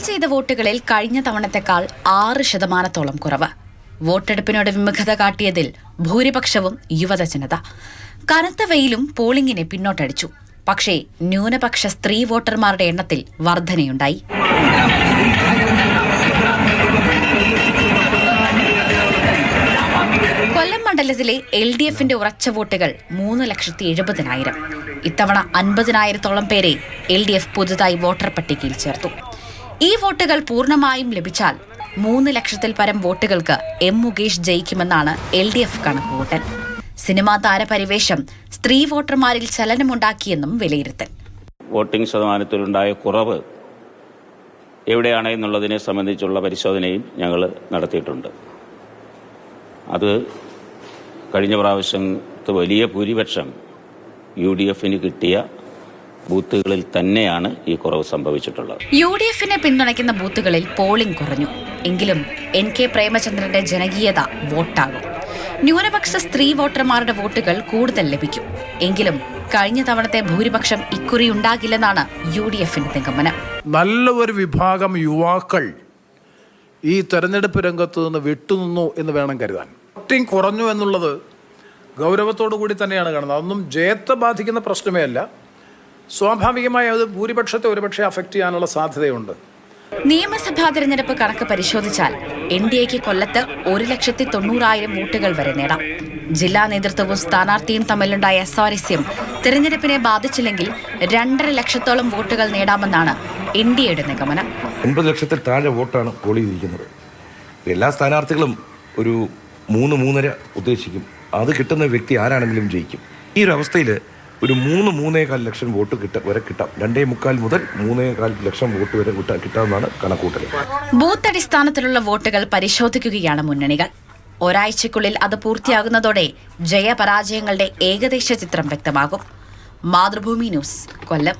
ചെയ്ത വോട്ടുകളിൽ കഴിഞ്ഞ തവണത്തെക്കാൾ 6% കുറവ്. വോട്ടെടുപ്പിനോട് വിമുഖത കാട്ടിയതിൽ ഭൂരിപക്ഷവും യുവജനത. കനത്ത വെയിലും പോളിംഗിനെ പിന്നോട്ടടിച്ചു. പക്ഷേ ന്യൂനപക്ഷ സ്ത്രീ വോട്ടർമാരുടെ എണ്ണത്തിൽ വർധനയുണ്ടായി. കൊല്ലം മണ്ഡലത്തിലെ LDFന്റെ ഉറച്ച വോട്ടുകൾ 3,70,000. ഇത്തവണ 50,000-ഓളം പേരെ LDF പുതുതായി വോട്ടർ പട്ടികയിൽ ചേർത്തു. ഈ വോട്ടുകൾ പൂർണ്ണമായും ലഭിച്ചാൽ 3 ലക്ഷത്തിൽ പരം വോട്ടുകൾക്ക് M. മുകേഷ് ജയിക്കുമെന്നാണ് LDF കണക്കുകൂട്ടൽ. സിനിമാ താരപരിവേഷം സ്ത്രീ വോട്ടർമാരിൽ ചലനമുണ്ടാക്കിയെന്നും വിലയിരുത്തൽ. വോട്ടിംഗ് ശതമാനത്തിലുണ്ടായ കുറവ് എവിടെയാണ് എന്നുള്ളതിനെ സംബന്ധിച്ചുള്ള പരിശോധനയും ഞങ്ങൾ നടത്തിയിട്ടുണ്ട്. അത് കഴിഞ്ഞ പ്രാവശ്യത്തെ വലിയ ഭൂരിപക്ഷം UDFന് കിട്ടിയ ബൂത്തുകളിൽ തന്നെയാണ് ഈ കുറവ് സംഭവിച്ചിട്ടുള്ളത്. UDFനെ പിന്തുണയ്ക്കുന്ന ബൂത്തുകളിൽ പോളിംഗ് കുറഞ്ഞു. എങ്കിലും NK പ്രേമചന്ദ്രന്റെ ജനകീയത വോട്ടാകും. ന്യൂനപക്ഷ സ്ത്രീ വോട്ടർമാരുടെ വോട്ടുകൾ കൂടുതൽ ലഭിക്കും. എങ്കിലും കഴിഞ്ഞ തവണത്തെ ഭൂരിപക്ഷം ഇക്കുറി ഉണ്ടാകില്ലെന്നാണ് UDFന്റെ നിഗമനം. നല്ല ഒരു വിഭാഗം യുവാക്കൾ ഈ തെരഞ്ഞെടുപ്പ് രംഗത്ത് നിന്ന് വിട്ടുനിന്നു എന്ന് വേണം കരുതാൻ. വോട്ടിംഗ് കുറഞ്ഞു എന്നുള്ളത് ഗൗരവത്തോടു കൂടി തന്നെയാണ് കാണുന്നത്. അതൊന്നും ജയത്തെ ബാധിക്കുന്ന പ്രശ്നമേ അല്ല. സ്വാഭാവികമായി അത് ഭൂരിപക്ഷത്തെ ഒരുപക്ഷെ അഫക്റ്റ് ചെയ്യാനുള്ള സാധ്യതയുണ്ട്. നിയമസഭാ തെരഞ്ഞെടുപ്പ് കണക്ക് പരിശോധിച്ചാൽ NDAക്ക് കൊല്ലത്ത് 1,90,000 വോട്ടുകൾ വരെ നേടാം. ജില്ലാ നേതൃത്വവും സ്ഥാനാർത്ഥിയും തമ്മിലുണ്ടായ സ്വാരസ്യം തെരഞ്ഞെടുപ്പിനെ ബാധിച്ചില്ലെങ്കിൽ 2.5 ലക്ഷത്തോളം വോട്ടുകൾ നേടാമെന്നാണ് NDAയുടെ നിഗമനം. 9 ലക്ഷത്തിൽ താഴെ വോട്ടാണ് പോൾ ചെയ്തിരിക്കുന്നത്. എല്ലാ സ്ഥാനാർത്ഥികളും ഒരു 3-3.5 ഉദ്ദേശിക്കും. അത് കിട്ടുന്ന വ്യക്തി ആരാണെങ്കിലും ജയിക്കും. ഈ ഒരു അവസ്ഥയിൽ ഒരു 3-3.25 ലക്ഷം വോട്ട് വരെ കിട്ടാം. 2.25 മുതൽ 3.25 ലക്ഷം വോട്ട് വരെ കിട്ടാമെന്നാണ് കണക്കൂട്ടൽ. ബൂത്ത് അടിസ്ഥാനത്തിലുള്ള വോട്ടുകൾ പരിശോധിക്കുകയാണ് മുന്നണികൾ. ഒരാഴ്ചയ്ക്കുള്ളിൽ അത് പൂർത്തിയാകുന്നതോടെ ജയപരാജയങ്ങളുടെ ഏകദേശ ചിത്രം വ്യക്തമാകും. മാതൃഭൂമി ന്യൂസ്, കൊല്ലം.